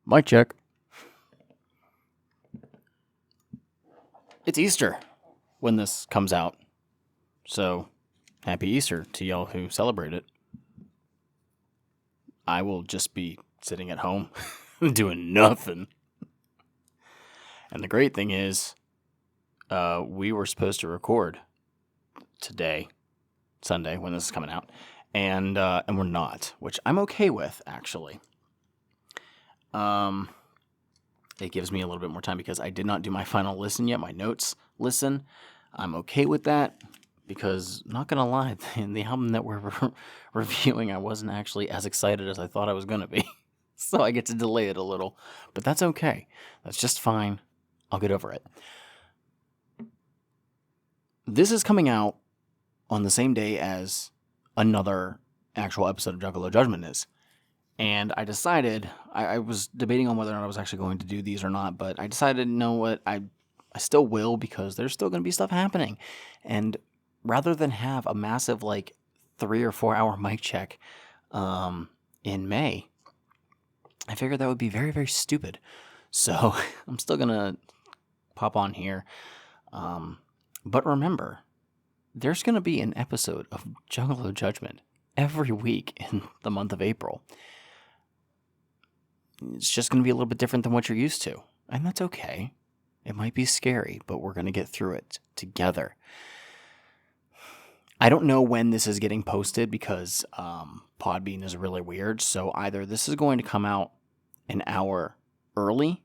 Mic check. It's Easter when this comes out. So, happy Easter to y'all who celebrate it. I will just be sitting at home doing nothing. And the great thing is, we were supposed to record today, Sunday, when this is coming out, and we're not, which I'm okay with, actually. It gives me a little bit more time because I did not do my final listen yet, my notes listen. I'm okay with that because, not going to lie, the album that we're reviewing, I wasn't actually as excited as I thought I was going to be. So I get to delay it a little, but that's okay. That's just fine. I'll get over it. This is coming out on the same day as another actual episode of Juggalo Judgment is. And I decided, I was debating on whether or not I was actually going to do these or not, but I decided, you know what, I still will because there's still going to be stuff happening. And rather than have a massive, 3 or 4 hour mic check in May, I figured that would be very, very stupid. So I'm still going to pop on here. But remember, there's going to be an episode of Juggalo Judgment every week in the month of April. It's just going to be a little bit different than what you're used to. And that's okay. It might be scary, but we're going to get through it together. I don't know when this is getting posted because Podbean is really weird. So either this is going to come out an hour early,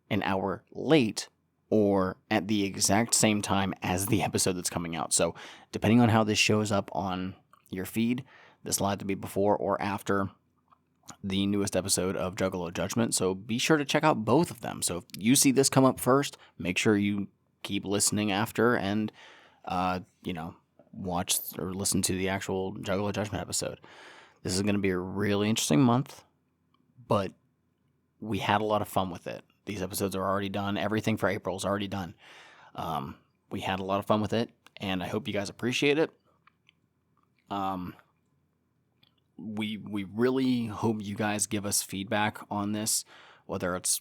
an hour late, or at the exact same time as the episode that's coming out. So depending on how this shows up on your feed, this will have to be before or after the newest episode of Juggalo Judgment, so be sure to check out both of them. So if you see this come up first, make sure you keep listening after and, watch or listen to the actual Juggalo Judgment episode. This is going to be a really interesting month, but we had a lot of fun with it. These episodes are already done. Everything for April is already done. We had a lot of fun with it, and I hope you guys appreciate it. We really hope you guys give us feedback on this, whether it's,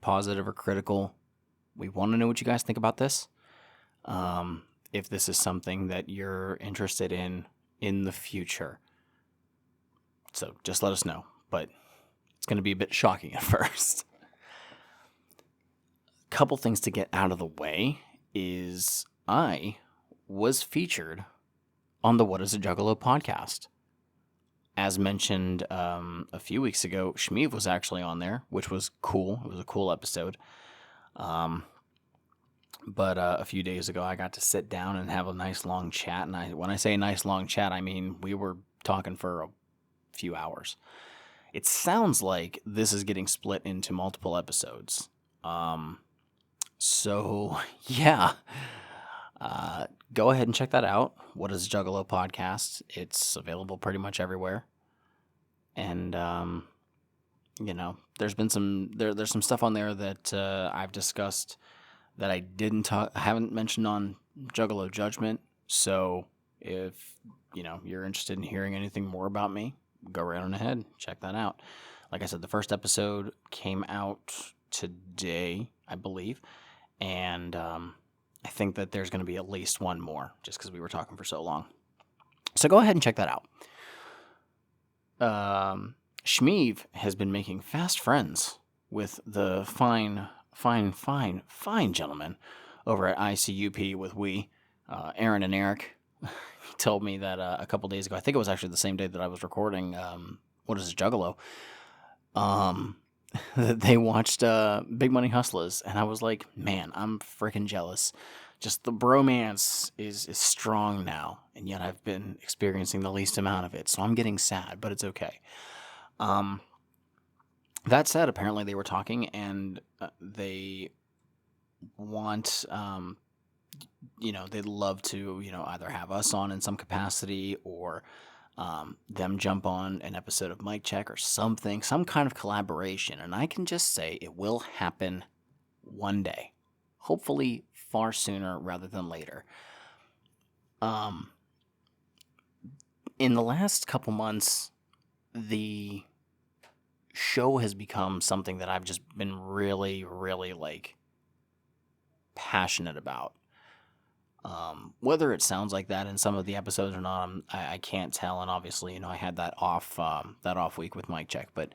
positive or critical. We want to know what you guys think about this. If this is something that you're interested in the future. So just let us know, but it's going to be a bit shocking at first. A couple things to get out of the way is I was featured on the What Is A Juggalo podcast. As mentioned a few weeks ago, Shmeev was actually on there, which was cool. It was a cool episode. But a few days ago, I got to sit down and have a nice long chat. And when I say nice long chat, I mean we were talking for a few hours. It sounds like this is getting split into multiple episodes. So, yeah. Go ahead and check that out. What Is Juggalo podcast? It's available pretty much everywhere. And, there's been there's some stuff on there that I've discussed that I haven't mentioned on Juggalo Judgment. So if, you're interested in hearing anything more about me, go right on ahead. Check that out. Like I said, the first episode came out today, I believe. And, I think that there's going to be at least one more, just because we were talking for so long. So go ahead and check that out. Shmeev has been making fast friends with the fine gentlemen over at ICUP with Aaron and Eric. He told me that a couple days ago, I think it was actually the same day that I was recording What Is A Juggalo, that they watched Big Money Hustlers, and I was like, man, I'm freaking jealous. Just the bromance is strong now, and yet I've been experiencing the least amount of it, so I'm getting sad, but it's okay. That said, apparently they were talking, and they want, they'd love to, either have us on in some capacity or them jump on an episode of Mic Check or something, some kind of collaboration. And I can just say it will happen one day, hopefully far sooner rather than later. In the last couple months, the show has become something that I've just been really, really passionate about. Whether it sounds like that in some of the episodes or not, I can't tell. And obviously, I had that off week with Mic Check, but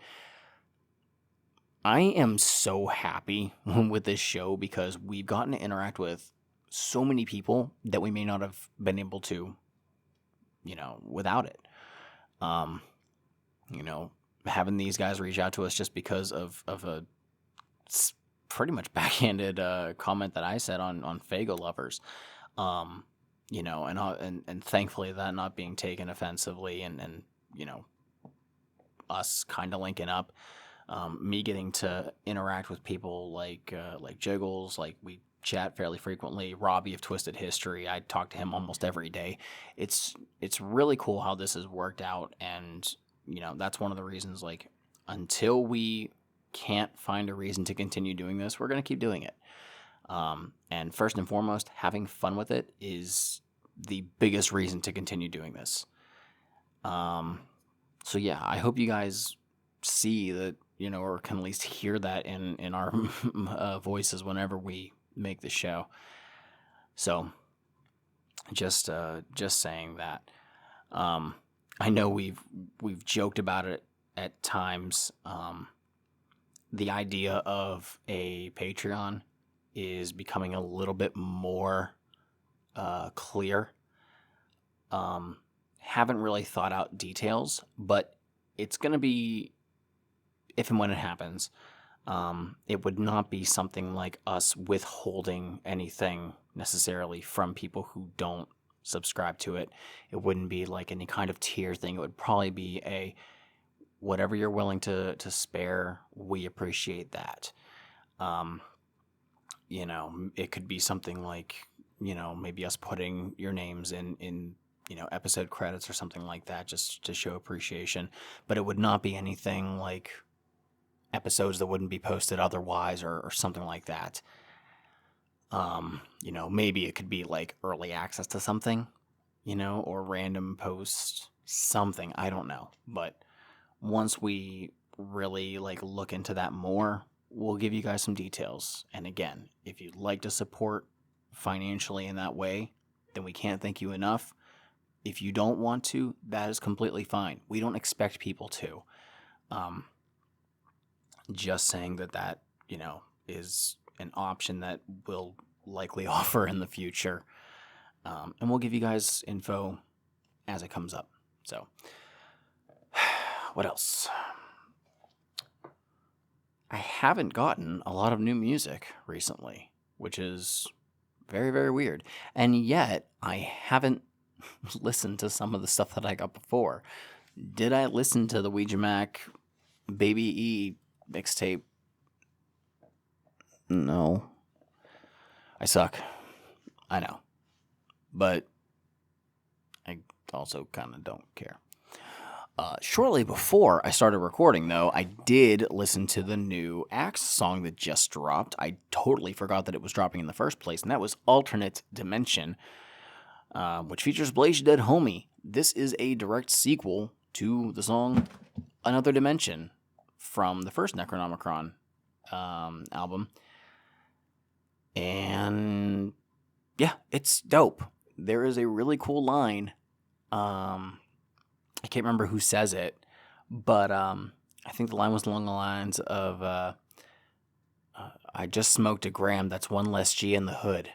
I am so happy with this show because we've gotten to interact with so many people that we may not have been able to, without it. Having these guys reach out to us just because of a pretty much backhanded comment that I said on Fago Lovers. And thankfully that not being taken offensively and us kind of linking up, me getting to interact with people like Jiggles, like we chat fairly frequently. Robbie of Twisted History, I talk to him almost every day. It's really cool how this has worked out, and that's one of the reasons, like, until we can't find a reason to continue doing this, we're going to keep doing it. And first and foremost, having fun with it is the biggest reason to continue doing this. So yeah, I hope you guys see that, or can at least hear that in our voices whenever we make the show. So just saying that. I know we've joked about it at times. The idea of a Patreon is becoming a little bit more clear. Haven't really thought out details, but it's going to be, if and when it happens, it would not be something like us withholding anything necessarily from people who don't subscribe to it. It wouldn't be like any kind of tier thing. It would probably be a whatever you're willing to spare, we appreciate that. It could be something like, maybe us putting your names in episode credits or something like that, just to show appreciation. But it would not be anything like episodes that wouldn't be posted otherwise or something like that. Maybe it could be like early access to something, or random posts, something, I don't know. But once we really look into that more, we'll give you guys some details. And again, if you'd like to support financially in that way, then we can't thank you enough. If you don't want to, that is completely fine. We don't expect people to. Just saying that is an option that we'll likely offer in the future. And we'll give you guys info as it comes up. So, what else? I haven't gotten a lot of new music recently, which is very, very weird. And yet, I haven't listened to some of the stuff that I got before. Did I listen to the Ouija Mac Baby E mixtape? No. I suck. I know. But I also kind of don't care. Shortly before I started recording, though, I did listen to the new Axe song that just dropped. I totally forgot that it was dropping in the first place, and that was Alternate Dimension, which features Blaze Dead Homie. This is a direct sequel to the song Another Dimension from the first Necronomicon album. And yeah, it's dope. There is a really cool line. I can't remember who says it, but I think the line was along the lines of, I just smoked a gram, that's one less G in the hood.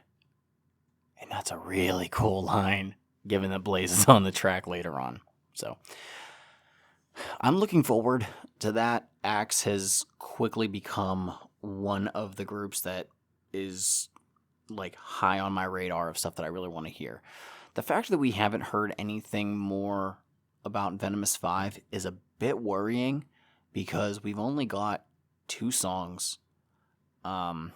And that's a really cool line, given that Blaze is on the track later on. So, I'm looking forward to that. Axe has quickly become one of the groups that is high on my radar of stuff that I really want to hear. The fact that we haven't heard anything more about Venomous 5 is a bit worrying because we've only got 2 songs from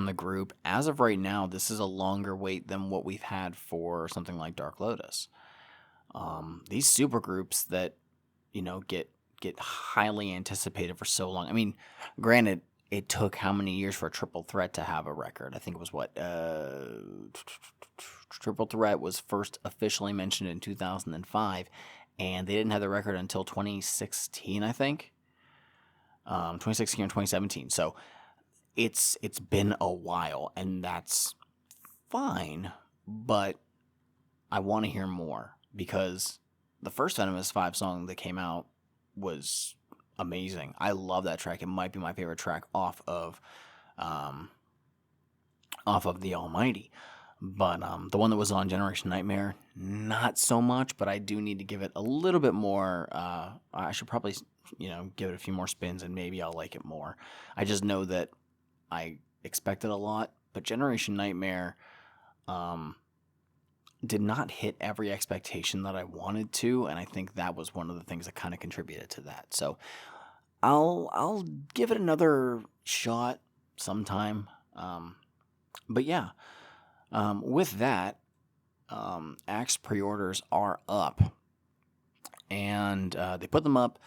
the group. As of right now, this is a longer wait than what we've had for something like Dark Lotus. These supergroups that, get highly anticipated for so long. I mean, granted, it took how many years for Triple Threat to have a record? I think it was Triple Threat was first officially mentioned in 2005, and they didn't have the record until 2016, I think. 2016 or 2017. So it's been a while, and that's fine, but I want to hear more, because the first Venomous 5 song that came out was amazing. I love that track. It might be my favorite track off of The Almighty. But the one that was on Generation Nightmare, not so much, but I do need to give it a little bit more. I should probably, give it a few more spins, and maybe I'll like it more. I just know that I expected a lot, but Generation Nightmare did not hit every expectation that I wanted to, and I think that was one of the things that kind of contributed to that. So I'll give it another shot sometime. But yeah. With that, Axe pre-orders are up, and they put them up.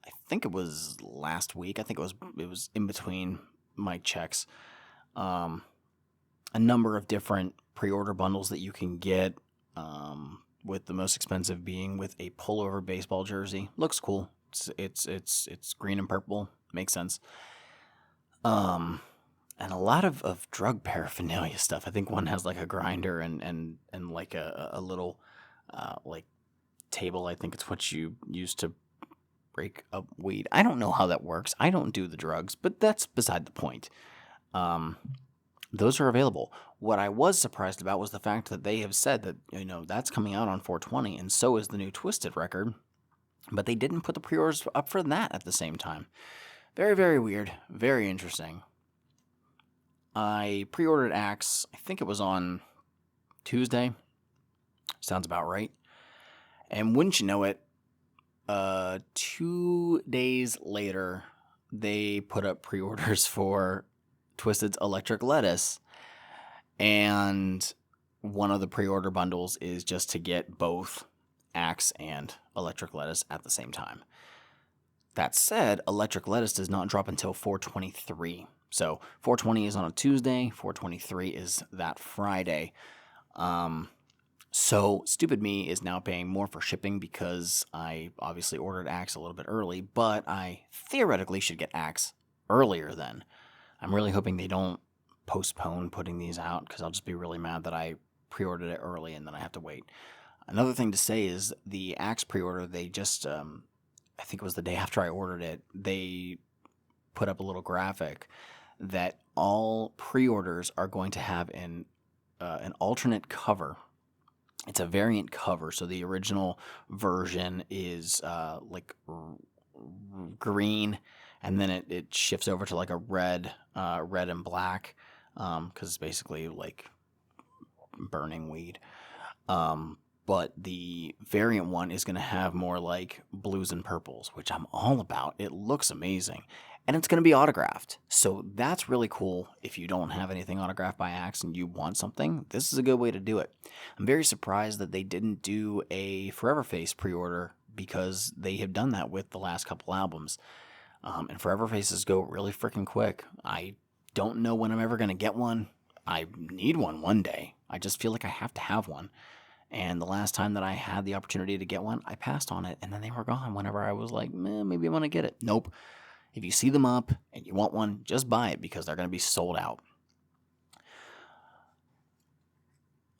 I think it was last week. I think it was in between my checks. A number of different pre-order bundles that you can get. With the most expensive being with a pullover baseball jersey. Looks cool. It's green and purple. Makes sense. And a lot of drug paraphernalia stuff. I think one has like a grinder and like a little like table. I think it's what you use to break up weed. I don't know how that works. I don't do the drugs, but that's beside the point. Those are available. What I was surprised about was the fact that they have said that, that's coming out on 420, and so is the new Twisted record, but they didn't put the pre-orders up for that at the same time. Very, very weird. Very interesting. I pre-ordered Axe, I think it was on Tuesday. Sounds about right. And wouldn't you know it, 2 days later, they put up pre-orders for Twisted's Electric Lettuce. And one of the pre-order bundles is just to get both Axe and Electric Lettuce at the same time. That said, Electric Lettuce does not drop until 4/23. So 4/20 is on a Tuesday, 4/23 is that Friday. So stupid me is now paying more for shipping because I obviously ordered Axe a little bit early, but I theoretically should get Axe earlier then. I'm really hoping they don't postpone putting these out, because I'll just be really mad that I pre-ordered it early and then I have to wait. Another thing to say is the Axe pre-order, they just, I think it was the day after I ordered it, they put up a little graphic that all pre-orders are going to have an alternate cover. It's a variant cover, so the original version is like green, and then it shifts over to like a red and black, because it's basically like burning weed. But the variant one is going to have more like blues and purples, which I'm all about. It looks amazing. And it's going to be autographed. So that's really cool. If you don't have anything autographed by Axe and you want something, this is a good way to do it. I'm very surprised that they didn't do a Forever Face pre-order, because they have done that with the last couple albums. And Forever Faces go really freaking quick. I don't know when I'm ever going to get one. I need one day. I just feel like I have to have one. And the last time that I had the opportunity to get one, I passed on it, and then they were gone whenever I was like, maybe I want to get it. Nope. If you see them up and you want one, just buy it, because they're going to be sold out.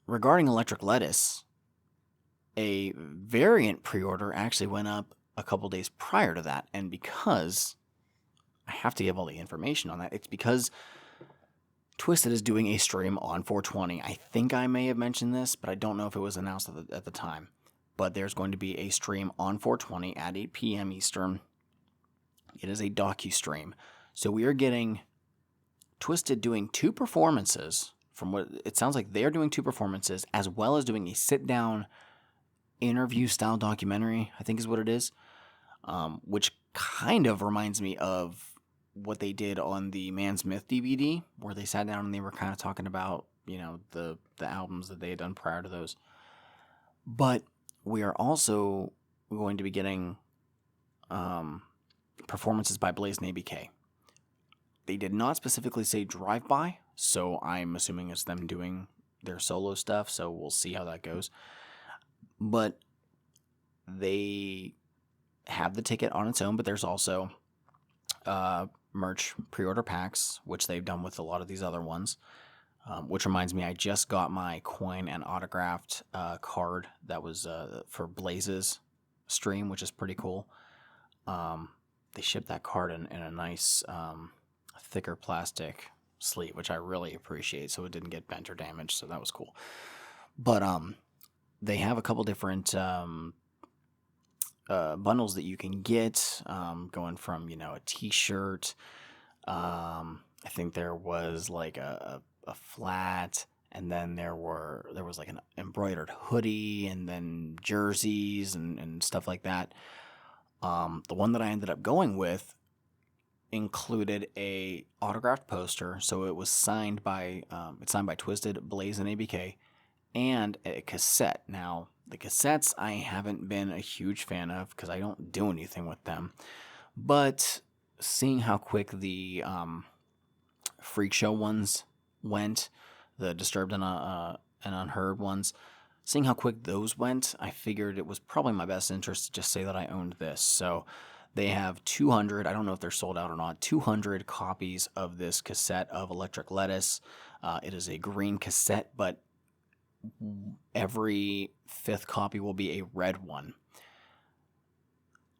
Regarding Electric Lettuce, a variant pre-order actually went up a couple days prior to that, and because I have to give all the information on that, it's because Twisted is doing a stream on 420. I think I may have mentioned this, but I don't know if it was announced at the time. But there's going to be a stream on 420 at 8 p.m. Eastern. It is a docu-stream. So we are getting Twisted doing 2 performances. From what it sounds like, they are doing 2 performances, as well as doing a sit-down interview-style documentary, I think is what it is, which kind of reminds me of what they did on the Man's Myth DVD, where they sat down and they were kind of talking about, the albums that they had done prior to those. But we are also going to be getting performances by Blaze and ABK. They did not specifically say drive-by, so I'm assuming it's them doing their solo stuff, so we'll see how that goes. But they have the ticket on its own, but there's also merch pre-order packs, which they've done with a lot of these other ones. Which reminds me, I just got my coin and autographed card that was for Blaze's stream, which is pretty cool. They shipped that card in a nice thicker plastic sleeve, which I really appreciate, so it didn't get bent or damaged, so that was cool. But they have a couple different bundles that you can get, going from, a t-shirt. I think there was like a flat, and then there was like an embroidered hoodie, and then jerseys and stuff like that. The one that I ended up going with included a autographed poster, so it was signed by Twisted, Blaze, and ABK, and a cassette. Now, the cassettes I haven't been a huge fan of because I don't do anything with them, but seeing how quick the Freak Show ones went, the Disturbed and Unheard ones, seeing how quick those went, I figured it was probably my best interest to just say that I owned this. So they have 200, I don't know if they're sold out or not, 200 copies of this cassette of Electric Lettuce. It is a green cassette, but every 5th copy will be a red one.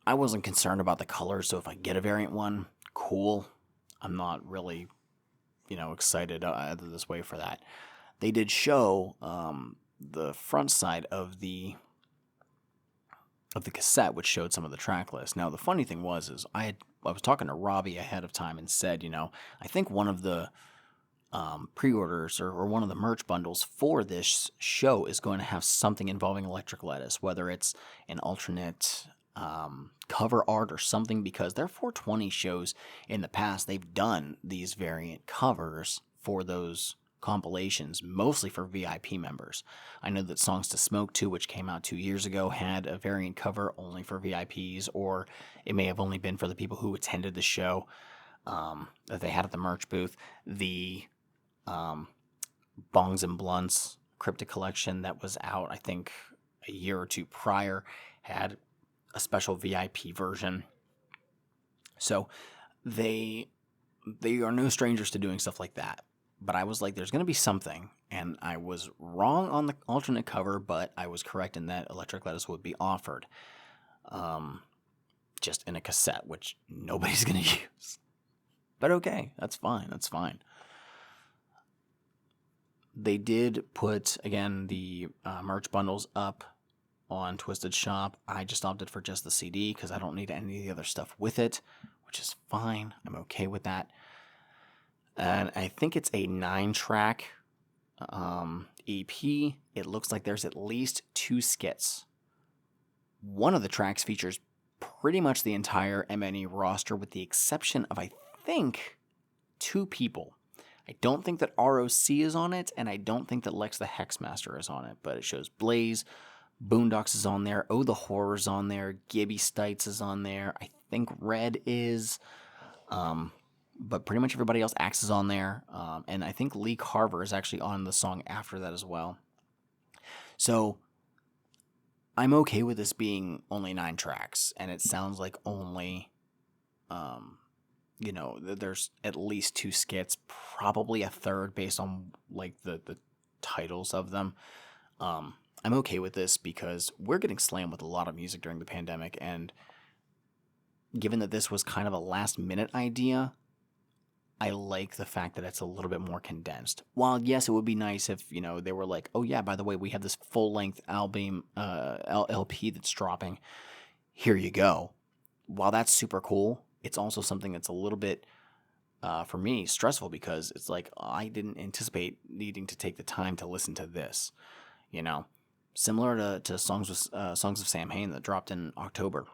I wasn't concerned about the colors, so if I get a variant one, cool. I'm not really excited this way for that. They did show the front side of the cassette, which showed some of the track list. Now, the funny thing is I was talking to Robbie ahead of time and said, I think one of the pre-orders or one of the merch bundles for this show is going to have something involving Electric Lettuce, whether it's an alternate cover art or something, because their 420 shows in the past, they've done these variant covers for those compilations, mostly for VIP members. I know that Songs to Smoke 2, which came out 2 years ago, had a variant cover only for VIPs, or it may have only been for the people who attended the show that they had at the merch booth. The Bongs and Blunts Cryptic Collection that was out, I think, a year or two prior, had a special VIP version. So they are no strangers to doing stuff like that. But I was like, there's going to be something. And I was wrong on the alternate cover, but I was correct in that Electric Lettuce would be offered. Just in a cassette, which nobody's going to use. But okay, that's fine. They did put, again, the merch bundles up on Twisted Shop. I just opted for just the CD because I don't need any of the other stuff with it, which is fine. I'm okay with that. And I think it's a 9-track EP. It looks like there's at least 2 skits. One of the tracks features pretty much the entire MNE roster, with the exception of, I think, 2 people. I don't think that ROC is on it, and I don't think that Lex the Hexmaster is on it, but it shows Blaze, Boondocks is on there, Oh the Horror's on there, Gibby Stites is on there, I think Red is, but pretty much everybody else, Axe is on there, and I think Lee Carver is actually on the song after that as well. So I'm okay with this being only 9 tracks, and it sounds like only, there's at least 2 skits, probably a third based on like the titles of them. I'm okay with this because we're getting slammed with a lot of music during the pandemic, and given that this was kind of a last minute idea, I like the fact that it's a little bit more condensed. While yes, it would be nice if, they were like, oh yeah, by the way, we have this full-length album, LP that's dropping. Here you go. While that's super cool, it's also something that's a little bit, for me, stressful, because it's like, I didn't anticipate needing to take the time to listen to this, Similar to Songs of Sam Hain that dropped in October.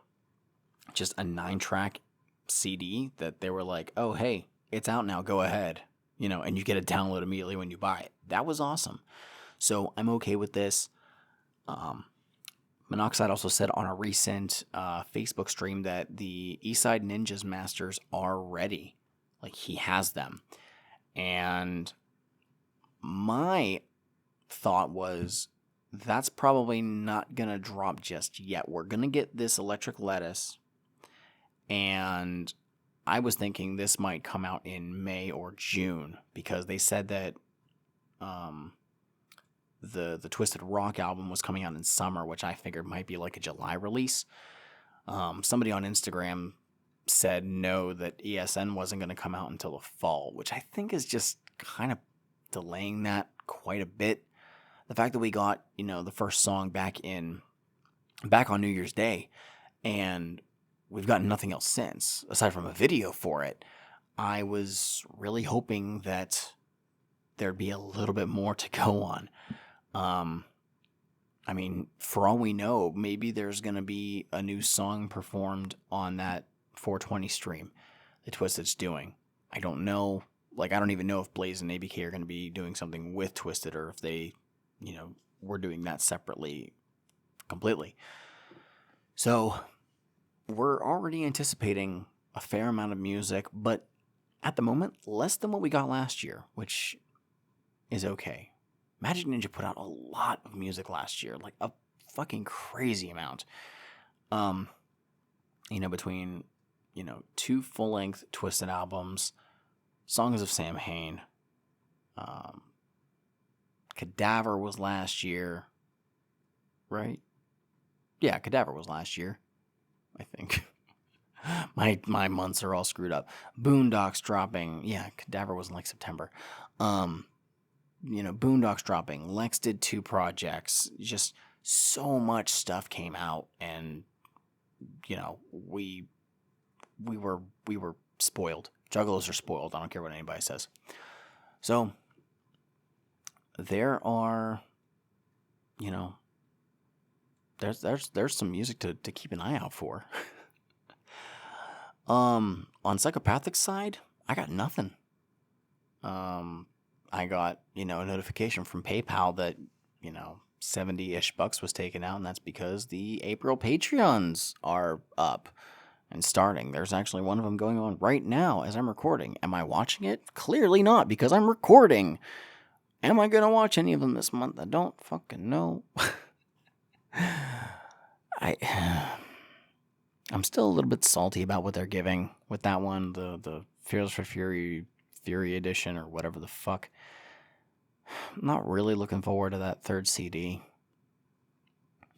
Just a 9-track CD that they were like, oh, hey, it's out now, go ahead, and you get a download immediately when you buy it. That was awesome. So I'm okay with this. Monoxide also said on a recent Facebook stream that the Eastside Ninjas masters are ready. Like, he has them. And my thought was, that's probably not going to drop just yet. We're going to get this Electric Lettuce, and I was thinking this might come out in May or June because they said that the Twisted Rock album was coming out in summer, which I figured might be like a July release. Somebody on Instagram said no, that ESN wasn't going to come out until the fall, which I think is just kind of delaying that quite a bit. The fact that we got, the first song back on New Year's Day, and we've gotten nothing else since, aside from a video for it. I was really hoping that there'd be a little bit more to go on. I mean, for all we know, maybe there's going to be a new song performed on that 420 stream that Twisted's doing. I don't know. I don't even know if Blaze and ABK are going to be doing something with Twisted, or if they, were doing that separately completely. So we're already anticipating a fair amount of music, but at the moment, less than what we got last year, which is okay. Magic Ninja put out a lot of music last year, like a fucking crazy amount. Between, 2 full-length Twisted albums, Songs of Sam Hain, Cadaver was last year, right? Yeah, Cadaver was last year, I think. My months are all screwed up. Boondocks dropping. Yeah, Cadaver was in September. Boondocks dropping. Lex did 2 projects. Just so much stuff came out, and we were spoiled. Juggalos are spoiled. I don't care what anybody says. So there are, there's some music to keep an eye out for. On Psychopathic side, I got nothing. I got, a notification from PayPal that, 70-ish bucks was taken out, and that's because the April Patreons are up and starting. There's actually one of them going on right now as I'm recording. Am I watching it? Clearly not, because I'm recording. Am I going to watch any of them this month? I don't fucking know. I'm still a little bit salty about what they're giving with that one, the Fearless for Fury edition, or whatever the fuck. I'm not really looking forward to that 3rd CD.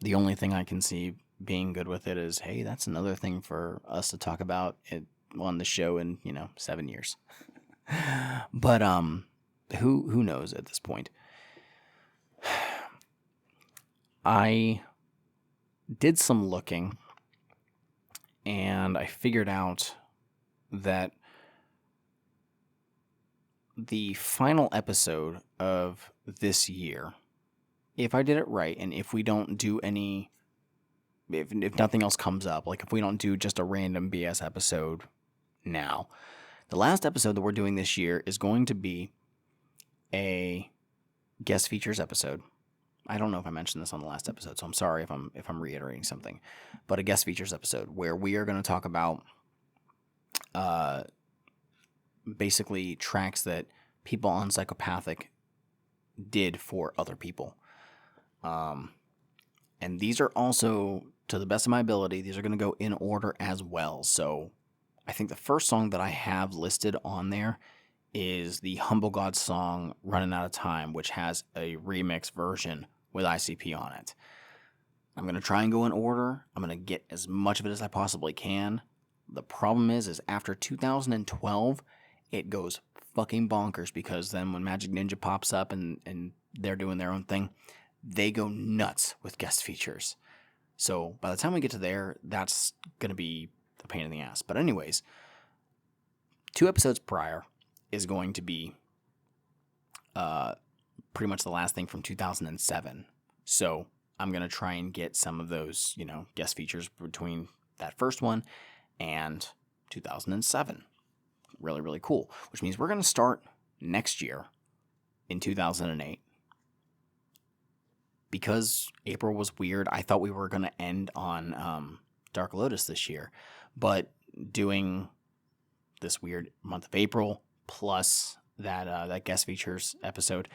The only thing I can see being good with it is, hey, that's another thing for us to talk about on the show in, 7 years. But who knows at this point? I did some looking, and I figured out that the final episode of this year, if I did it right, and if we don't do any, if nothing else comes up, if we don't do just a random BS episode now, the last episode that we're doing this year is going to be a guest features episode. I don't know if I mentioned this on the last episode, so I'm sorry if I'm reiterating something, but a guest features episode where we are going to talk about basically tracks that people on Psychopathic did for other people. And these are also, to the best of my ability, these are going to go in order as well. So I think the first song that I have listed on there is the Humble God song, Running Out of Time, which has a remix version with ICP on it. I'm going to try and go in order. I'm going to get as much of it as I possibly can. The problem is after 2012, it goes fucking bonkers, because then when Magic Ninja pops up and they're doing their own thing, they go nuts with guest features. So by the time we get to there, that's going to be a pain in the ass. But anyways, 2 episodes prior is going to be pretty much the last thing from 2007. So I'm going to try and get some of those, guest features between that first one and 2007. Really, really cool. Which means we're going to start next year in 2008. Because April was weird, I thought we were going to end on Dark Lotus this year. But doing this weird month of April plus that guest features episode,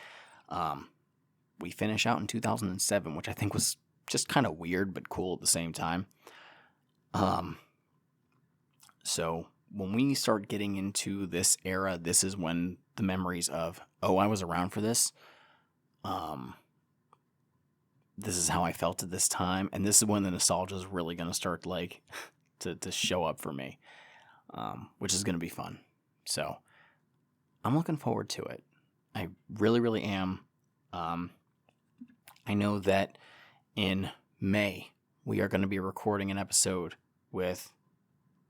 we finish out in 2007, which I think was just kind of weird but cool at the same time. So when we start getting into this era, this is when the memories of, oh, I was around for this. This is how I felt at this time, and this is when the nostalgia is really going to start like to show up for me, which is going to be fun. So I'm looking forward to it. I really, really am. I know that in May we are going to be recording an episode with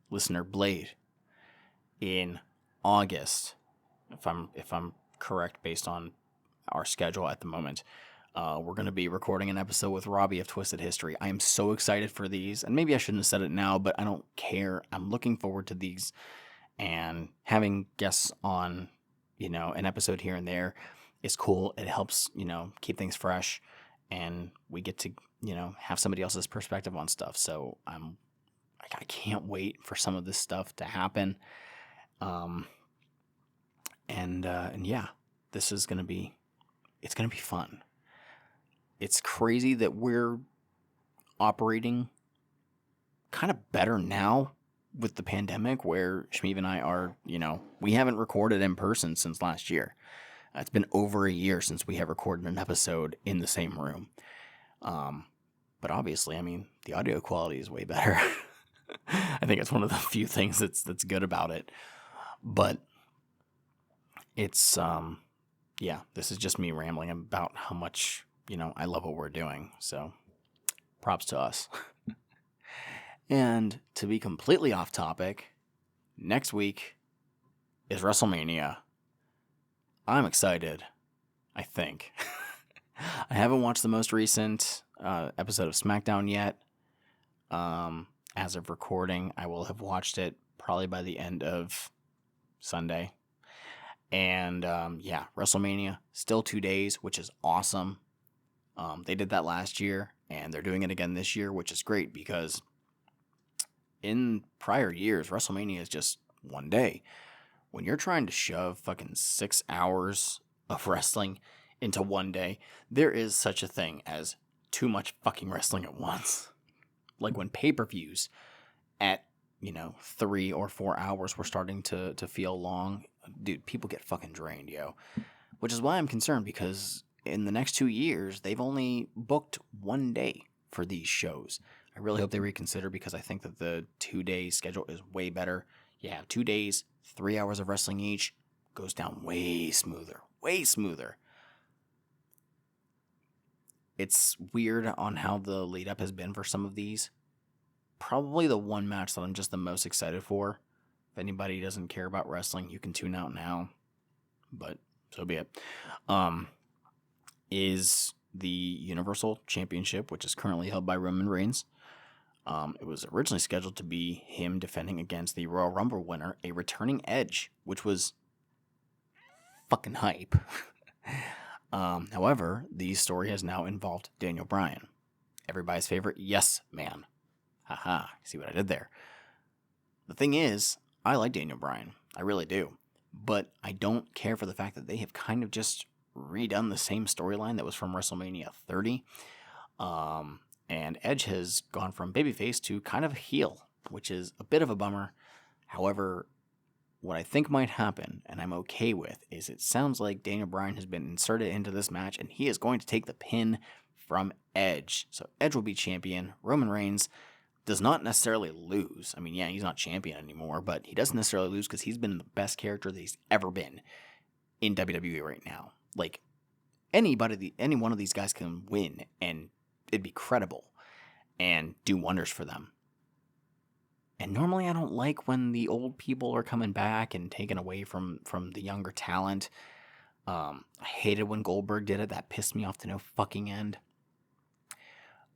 listener Blade. In August, if I'm correct based on our schedule at the moment, we're going to be recording an episode with Robbie of Twisted History. I am so excited for these, and maybe I shouldn't have said it now, but I don't care. I'm looking forward to these, and having guests on, an episode here and there is cool. It helps, keep things fresh, and we get to, have somebody else's perspective on stuff. So I can't wait for some of this stuff to happen. And yeah, this is going to be, it's going to be fun. It's crazy that we're operating kind of better now with the pandemic, where Shmeev and I are, we haven't recorded in person since last year. It's been over a year since we have recorded an episode in the same room. But obviously, the audio quality is way better. I think it's one of the few things that's good about it. But it's, this is just me rambling about how much, I love what we're doing. So props to us. And to be completely off topic, next week is WrestleMania. I'm excited, I think. I haven't watched the most recent episode of SmackDown yet. As of recording, I will have watched it probably by the end of Sunday. And WrestleMania, still 2 days, which is awesome. They did that last year, and they're doing it again this year, which is great because in prior years, WrestleMania is just 1 day. When you're trying to shove fucking 6 hours of wrestling into 1 day, there is such a thing as too much fucking wrestling at once. Like when pay-per-views at, 3 or 4 hours were starting to feel long, dude, people get fucking drained, yo. Which is why I'm concerned, because in the next 2 years, they've only booked 1 day for these shows. I really hope they reconsider, because I think that the 2-day schedule is way better. You have 2 days, 3 hours of wrestling each, goes down way smoother. Way smoother. It's weird on how the lead up has been for some of these. Probably the one match that I'm just the most excited for. If anybody doesn't care about wrestling, you can tune out now. But so be it. Is the Universal Championship, which is currently held by Roman Reigns. It was originally scheduled to be him defending against the Royal Rumble winner, a returning Edge, which was fucking hype. However, the story has now involved Daniel Bryan, everybody's favorite yes man. Haha, see what I did there? The thing is, I like Daniel Bryan. I really do. But I don't care for the fact that they have kind of just redone the same storyline that was from WrestleMania 30. And Edge has gone from babyface to kind of heel, which is a bit of a bummer. However, what I think might happen, and I'm okay with, is it sounds like Daniel Bryan has been inserted into this match, and he is going to take the pin from Edge. So Edge will be champion. Roman Reigns does not necessarily lose. He's not champion anymore, but he doesn't necessarily lose because he's been the best character that he's ever been in WWE right now. Like, any one of these guys can win, and it'd be credible and do wonders for them. And normally I don't like when the old people are coming back and taken away from the younger talent. I hated when Goldberg did it. That pissed me off to no fucking end.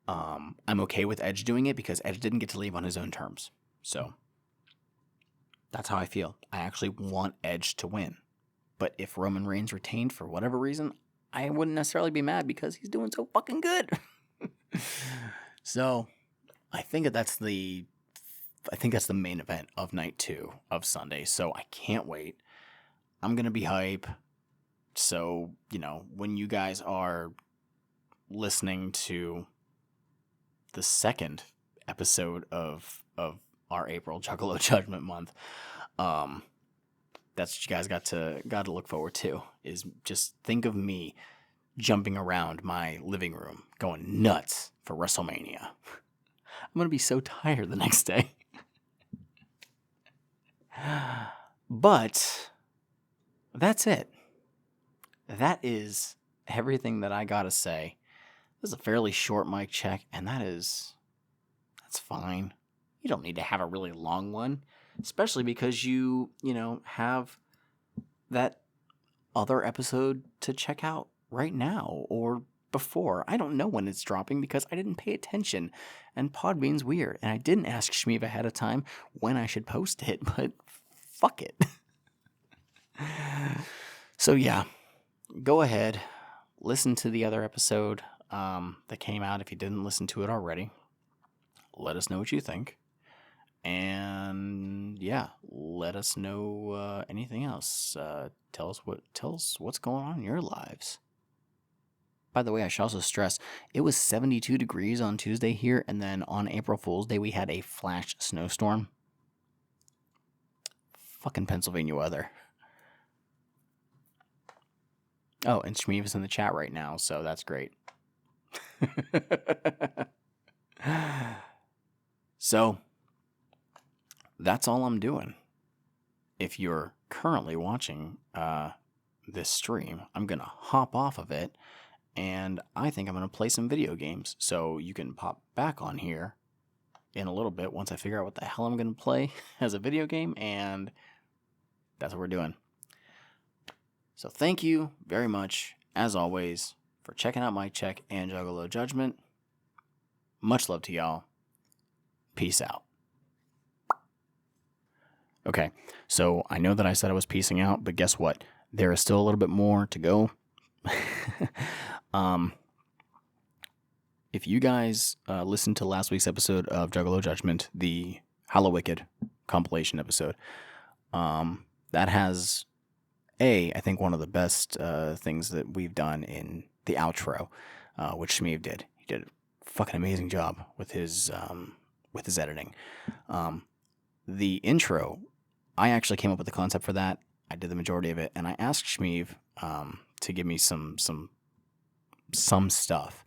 I'm okay with Edge doing it because Edge didn't get to leave on his own terms. So that's how I feel. I actually want Edge to win. But if Roman Reigns retained for whatever reason, I wouldn't necessarily be mad because he's doing so fucking good. So I think that's the main event of night 2 of Sunday. So I can't wait. I'm going to be hype. So, when you guys are listening to the second episode of our April Juggalo Judgment month. That's what you guys got to look forward to, is just think of me jumping around my living room going nuts for WRESTLEMANIA. I'm going to be so tired the next day. But that's it. That is everything that I got to say. This is a fairly short mic check, and that's fine. You don't need to have a really long one, especially because you have that other episode to check out right now or before. I don't know when it's dropping because I didn't pay attention, and Podbean's weird, and I didn't ask Shmeev ahead of time when I should post it, but fuck it. So yeah, go ahead, listen to the other episode that came out if you didn't listen to it already. Let us know what you think. And yeah, let us know anything else. Tell us what's going on in your lives. By the way, I should also stress, it was 72 degrees on Tuesday here, and then on April Fool's Day we had a flash snowstorm. Fucking Pennsylvania weather. Oh, and Shmeev is in the chat right now, so that's great. So, that's all I'm doing. If you're currently watching this stream, I'm going to hop off of it, and I think I'm going to play some video games. So you can pop back on here in a little bit once I figure out what the hell I'm going to play as a video game, and that's what we're doing. So thank you very much, as always, for checking out Mic Check and Juggalo Judgment. Much love to y'all. Peace out. Okay, so I know that I said I was peacing out, but guess what? There is still a little bit more to go. If you guys listened to last week's episode of Juggalo Judgment, the Hollow Wicked compilation episode, that has, I think one of the best things that we've done in the outro, which Shmeev did. He did a fucking amazing job with his editing. The intro, I actually came up with the concept for that. I did the majority of it, and I asked Shmeev to give me some stuff.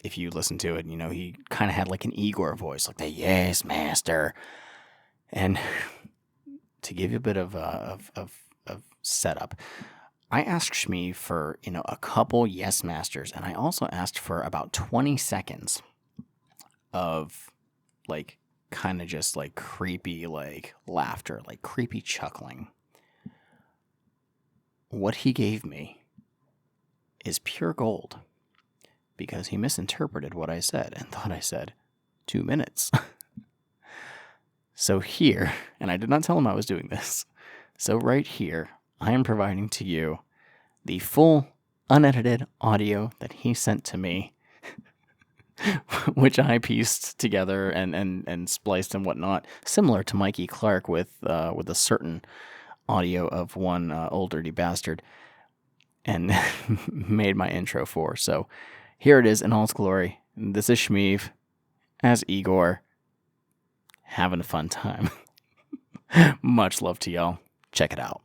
If you listen to it, he kind of had like an Igor voice, like the yes master. And to give you a bit of setup, I asked Shmeev for a couple yes masters, and I also asked for about 20 seconds of like kind of just like creepy like laughter, like creepy chuckling. What he gave me is pure gold, because he misinterpreted what I said and thought I said 2 minutes. So here, and I did not tell him I was doing this, so right here, I am providing to you the full, unedited audio that he sent to me, which I pieced together and spliced and whatnot, similar to Mikey Clark with a certain audio of one old dirty bastard, and made my intro for. So here it is in all its glory. This is Shmeev as Igor, having a fun time. Much love to y'all. Check it out.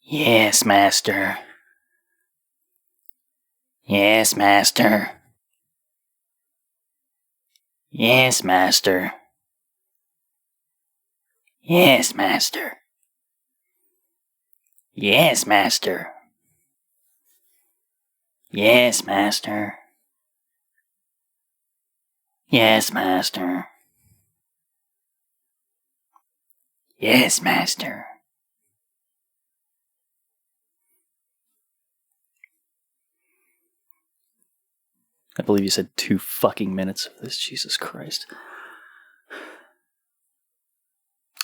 Yes, master. Yes, master. Yes, master. Yes, master. Yes, master. Yes, master. Yes, master. Yes, master. I believe you said 2 fucking minutes of this, Jesus Christ.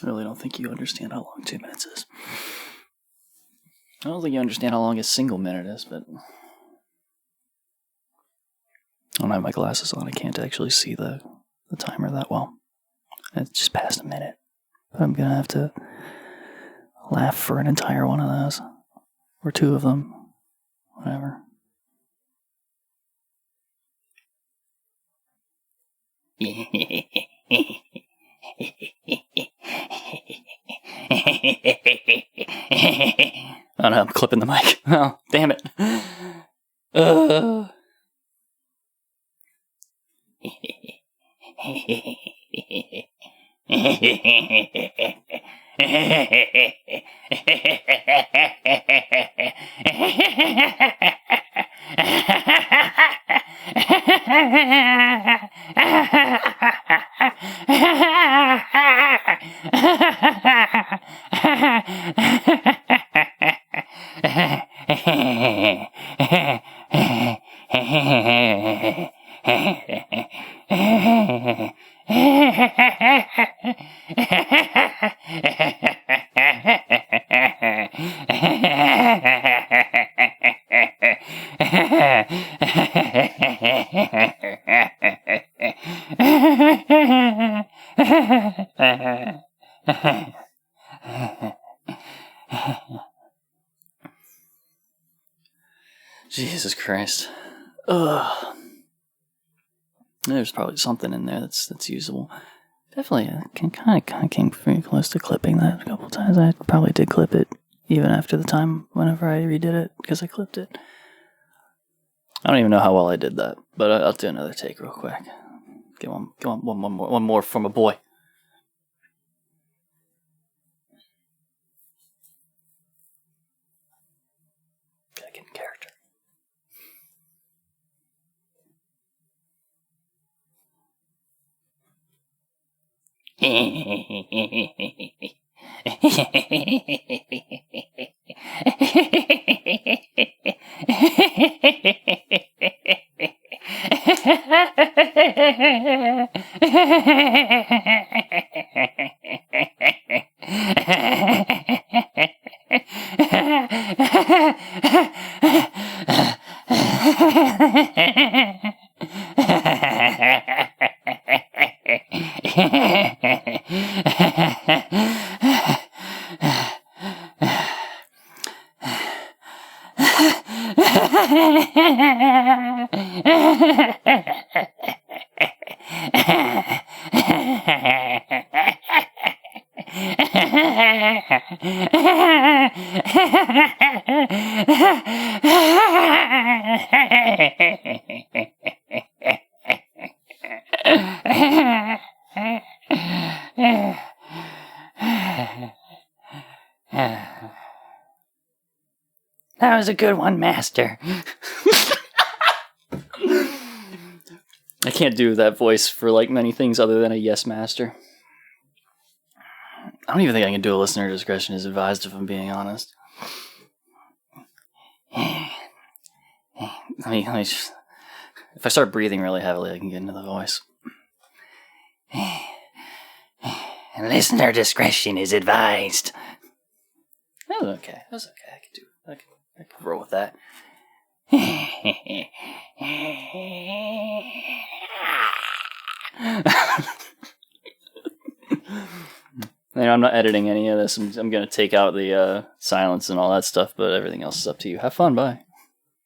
I really don't think you understand how long 2 minutes is. I don't think you understand how long a single minute is, but I don't have my glasses on. I can't actually see the timer that well. It's just past a minute. But I'm gonna have to laugh for an entire one of those. Or 2 of them. Whatever. Oh no, I'm clipping the mic. Oh, damn it. Jesus Christ. Ugh. There's probably something in there that's usable. Definitely, kind of came pretty close to clipping that a couple times. I probably did clip it even after the time whenever I redid it because I clipped it. I don't even know how well I did that, but I'll do another take real quick. Get one more from a boy. Gotta get in character. That was a good one, Master. I can't do that voice for like many things other than a yes, Master. I don't even think I can do a listener discretion is advised if I'm being honest. Let me just, if I start breathing really heavily, I can get into the voice. Listener discretion is advised. That was okay. I could roll with that. I'm not editing any of this. I'm going to take out the silence and all that stuff, but everything else is up to you. Have fun. Bye.